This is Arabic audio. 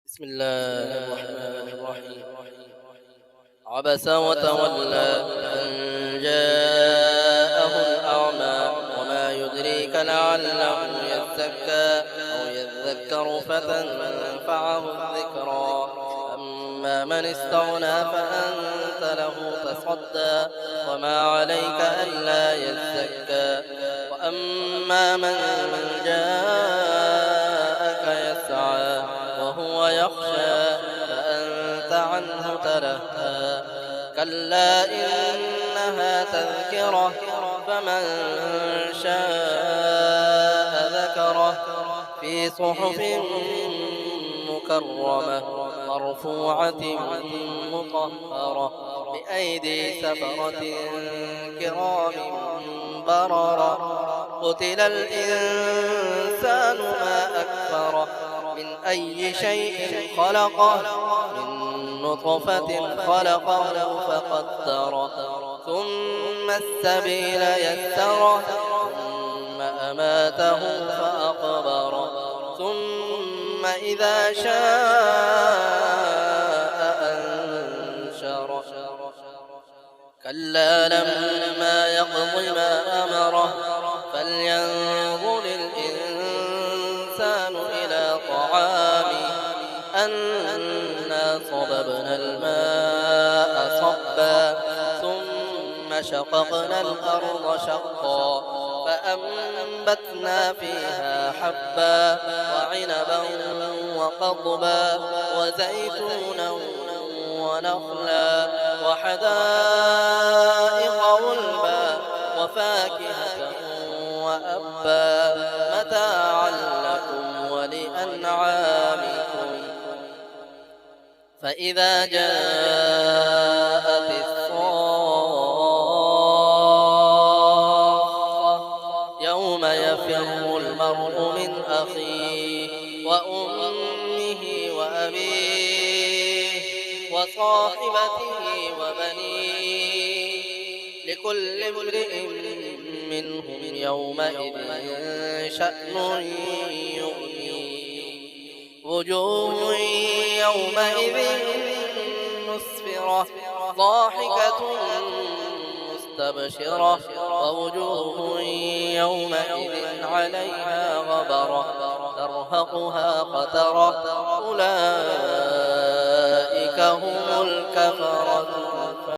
بسم الله الرحمن الرحيم. عبس وتولى أن جاءه الأعمى وما يدريك لعله يزكى أو يذكر فتنفعه الذكرى. أما من استغنى فأنت له تصدى وما عليك ألا يزكى. وأما من جاءك يسعى وهو يخشى فأنت عنه تلهى. كلا إنها تذكرة فمن شاء ذكره في صحف مكرمة مرفوعة مطهرة بأيدي سفرة كرام بررة. قتل الإنسان ما أكفره من أي شيء خلقه من نطفة خلقه فقدره ثم السبيل يسره ثم أماته فأقبره ثم إذا شاء أنشره. كلا لما يقض ما أمره فلينظر الإنسان إلى طعامه أنا صببنا الماء صبا ثم شققنا الأرض شقا فأنبتنا فيها حبا وعنبا وقضبا وزيتونا ونخلا وحدائق غلبا وفاكهة وأبا متاعا لكم ولأنعامكم. فإذا جاءت الصاخة يوم يفر المرء من أخيه وأمه وأبيه وصاحبته وبنيه لكل امرئ منهم يومئذ شأن يغنيه. وجوه يومئذ مسفرة ضاحكة مستبشرة ووجوه يومئذ عليها غبرة ترهقها قترة أولئك هم الكفرة